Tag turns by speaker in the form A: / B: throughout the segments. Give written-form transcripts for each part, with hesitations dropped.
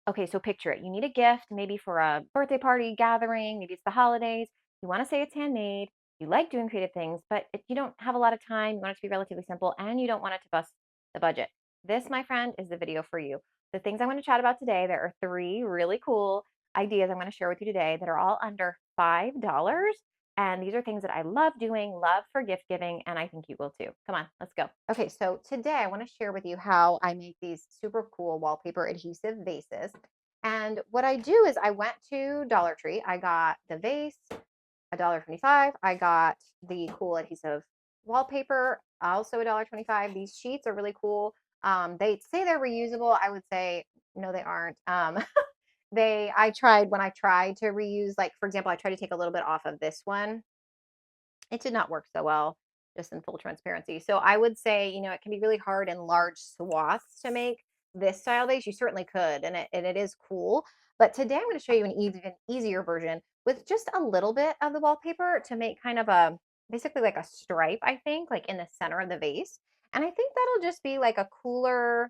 A: Okay, so picture it. You need a gift, maybe for a birthday party gathering, maybe it's the holidays. You want to say it's handmade. You like doing creative things, but if you don't have a lot of time, you want it to be relatively simple, and you don't want it to bust the budget. This, my friend, is the video for you. The things I'm going to chat about today, there are three really cool ideas I'm going to share with you today that are all under $5. And these are things that I love doing, love for gift giving, and I think you will too. Come on, let's go. Okay, so today I want to share with you how I make these super cool wallpaper adhesive vases. And what I do is I went to Dollar Tree. I got the vase, $1.25. I got the cool adhesive wallpaper, also $1.25. These sheets are really cool. They say they're reusable. I would say no, they aren't. I tried when I tried to reuse, like for example, I tried to take a little bit off of this one. It did not work so well, just in full transparency. So I would say, it can be really hard in large swaths to make this style vase. You certainly could, and it is cool. But today I'm going to show you an even easier version with just a little bit of the wallpaper to make kind of a basically like a stripe, I think, like in the center of the vase. And I think that'll just be like a cooler,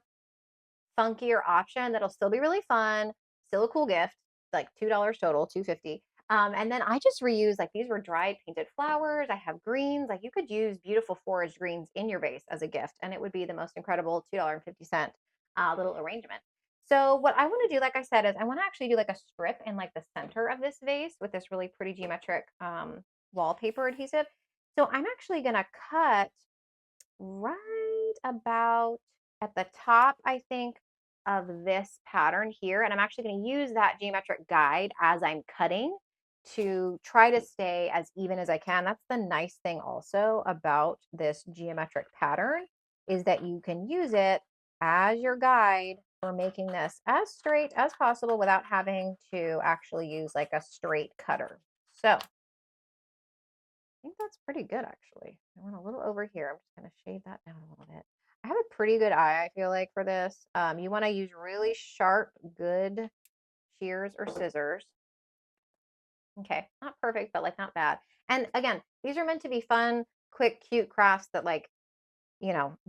A: funkier option that'll still be really fun, still a cool gift, like $2 total, 250. And then I just reuse, like, these were dried painted flowers. I have greens. Like, you could use beautiful foraged greens in your vase as a gift, and it would be the most incredible $2.50 little arrangement. So what I want to do, like I said, is I want to actually do like a strip in like the center of this vase with this really pretty geometric wallpaper adhesive. So I'm actually going to cut right about at the top, I think, of this pattern here. And I'm actually going to use that geometric guide as I'm cutting to try to stay as even as I can. That's the nice thing also about this geometric pattern, is that you can use it as your guide for making this as straight as possible without having to actually use like a straight cutter. So think that's pretty good, actually. I went a little over here. I'm just going to shade that down a little bit. I have a pretty good eye, I feel like, for this. You want to use really sharp, good shears or scissors. Okay, not perfect, but like not bad. And again, these are meant to be fun, quick, cute crafts that like,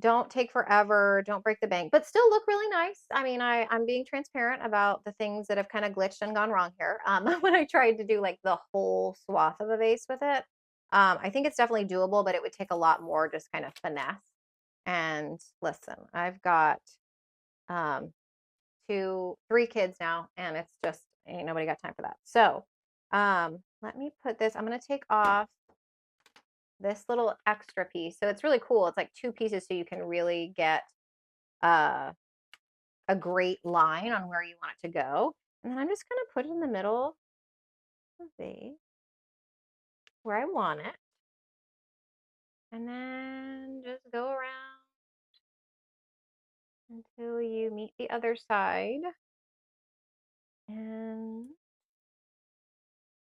A: don't take forever, don't break the bank, but still look really nice. I mean, I'm being transparent about the things that have kind of glitched and gone wrong here. When I tried to do like the whole swath of a vase with it, I think it's definitely doable, but it would take a lot more just kind of finesse. And listen, I've got um, three kids now, and it's just ain't nobody got time for that. So let me put this. I'm gonna take off this little extra piece. So it's really cool. It's like two pieces, so you can really get uh, a great line on where you want it to go. And then I'm just gonna put it in the middle of the where I want it, and then just go around until you meet the other side. And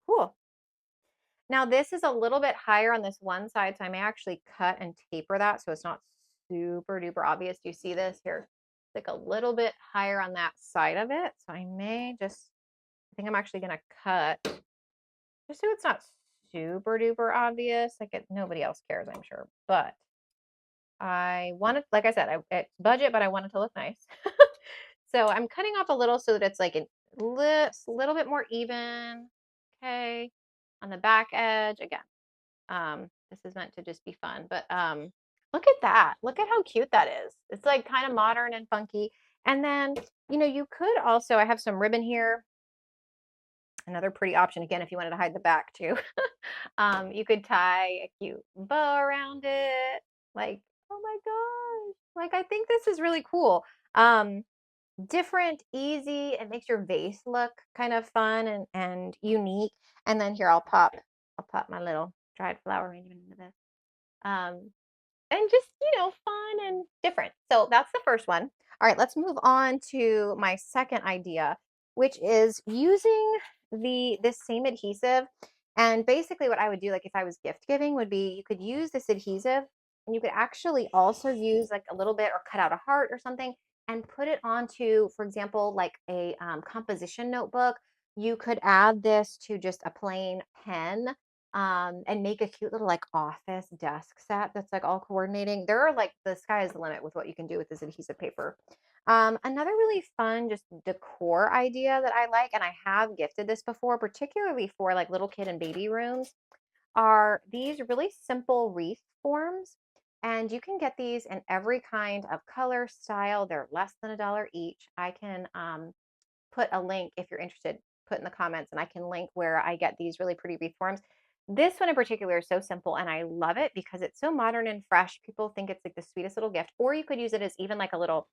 A: cool. Now this is a little bit higher on this one side, so I may actually cut and taper that so it's not super duper obvious. Do you see this here? It's like a little bit higher on that side of it. So I may just, I think I'm actually gonna cut just so it's not super duper obvious. Like nobody else cares, I'm sure. But I wanted, like I said, it's budget, but I want it to look nice. So I'm cutting off a little so that it's like a little bit more even. Okay. On the back edge again. This is meant to just be fun, but look at that. Look at how cute that is. It's like kind of modern and funky. And then, you could also, I have some ribbon here. Another pretty option, again, if you wanted to hide the back too. You could tie a cute bow around it. Like, oh my gosh. Like, I think this is really cool. Different, easy. It makes your vase look kind of fun and unique. And then here I'll pop my little dried flower arrangement into this. And just, fun and different. So that's the first one. All right, let's move on to my second idea, which is using this same adhesive. And basically what I would do, like if I was gift giving, would be you could use this adhesive and you could actually also use like a little bit or cut out a heart or something and put it onto, for example, like a composition notebook. You could add this to just a plain pen and make a cute little like office desk set that's like all coordinating. There are like the sky is the limit with what you can do with this adhesive paper. Another really fun just decor idea that I like, and I have gifted this before, particularly for like little kid and baby rooms, are these really simple wreath forms. And you can get these in every kind of color, style. They're less than $1 each. I can put a link if you're interested, put in the comments, and I can link where I get these really pretty wreath forms. This one in particular is so simple, and I love it because it's so modern and fresh. People think it's like the sweetest little gift, or you could use it as even like a little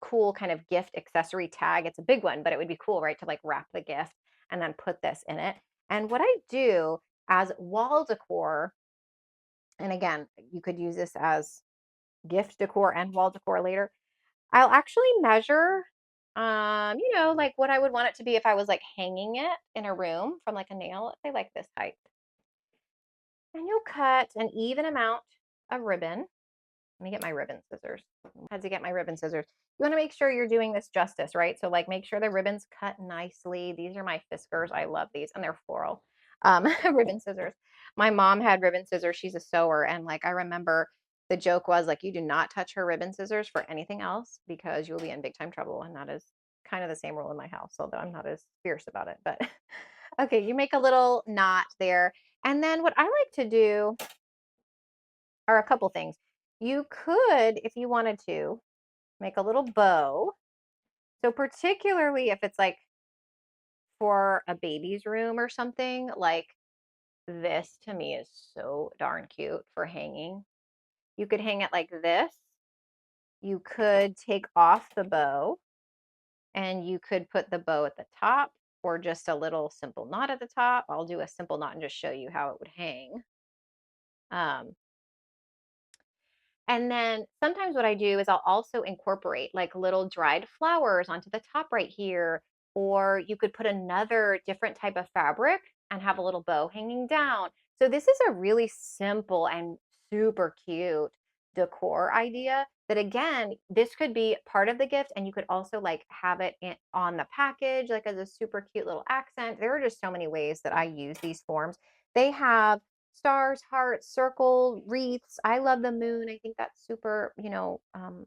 A: cool kind of gift accessory tag. It's a big one, but it would be cool, right, to like wrap the gift and then put this in it. And what I do as wall decor, and again, you could use this as gift decor and wall decor later. I'll actually measure, like what I would want it to be if I was like hanging it in a room from like a nail, let's say like this height. And you'll cut an even amount of ribbon. Let me get my ribbon scissors. I had to get my ribbon scissors. You want to make sure you're doing this justice, right? So like make sure the ribbon's cut nicely. These are my Fiskars. I love these, and they're floral ribbon scissors. My mom had ribbon scissors. She's a sewer, and like I remember the joke was like you do not touch her ribbon scissors for anything else because you'll be in big time trouble. And that is kind of the same rule in my house, although I'm not as fierce about it. But okay, you make a little knot there. And then what I like to do are a couple things. You could, if you wanted to, make a little bow. So particularly if it's like for a baby's room or something, like this to me is so darn cute for hanging. You could hang it like this. You could take off the bow and you could put the bow at the top or just a little simple knot at the top. I'll do a simple knot and just show you how it would hang. Um, And then sometimes what I do is I'll also incorporate like little dried flowers onto the top right here. Or you could put another different type of fabric and have a little bow hanging down. So this is a really simple and super cute decor idea that again, this could be part of the gift and you could also like have it on the package, like as a super cute little accent. There are just so many ways that I use these forms. They have stars, hearts, circle, wreaths. I love the moon. I think that's super,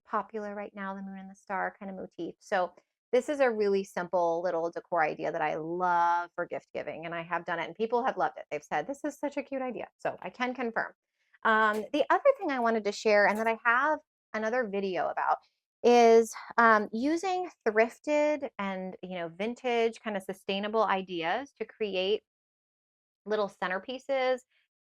A: popular right now, the moon and the star kind of motif. So this is a really simple little decor idea that I love for gift giving, and I have done it, and people have loved it. They've said this is such a cute idea, so I can confirm. The other thing I wanted to share, and that I have another video about, is using thrifted and vintage kind of sustainable ideas to create little centerpieces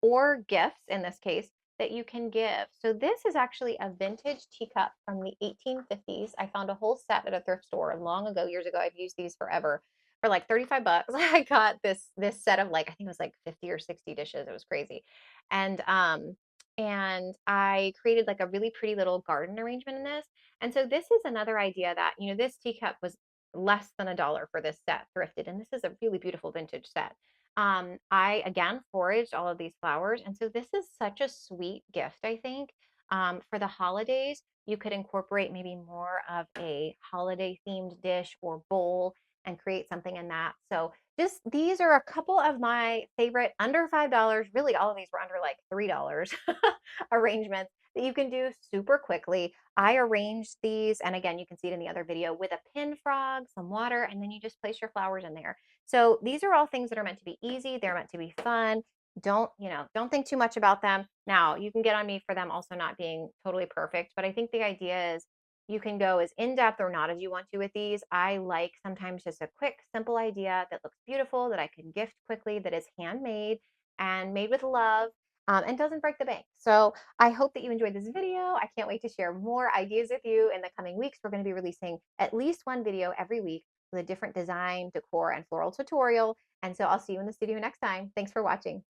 A: or gifts in this case that you can give. So this is actually a vintage teacup from the 1850s. I found a whole set at a thrift store long ago, years ago. I've used these forever for like 35 bucks. I got this set of like I think it was like 50 or 60 dishes. It was crazy. And I created like a really pretty little garden arrangement in this. And so this is another idea that, this teacup was less than $1 for this set thrifted, and this is a really beautiful vintage set. I again foraged all of these flowers. And so this is such a sweet gift, I think. For the holidays, you could incorporate maybe more of a holiday themed dish or bowl and create something in that. So just these are a couple of my favorite under $5. Really, all of these were under like $3 arrangements that you can do super quickly. I arranged these, and again, you can see it in the other video with a pin frog, some water, and then you just place your flowers in there. So these are all things that are meant to be easy. They're meant to be fun. Don't think too much about them. Now, you can get on me for them also not being totally perfect, but I think the idea is you can go as in depth or not as you want to with these. I like sometimes just a quick, simple idea that looks beautiful, that I can gift quickly, that is handmade and made with love. And doesn't break the bank. So I hope that you enjoyed this video. I can't wait to share more ideas with you in the coming weeks. We're going to be releasing at least one video every week with a different design, decor, and floral tutorial. And so I'll see you in the studio next time. Thanks for watching.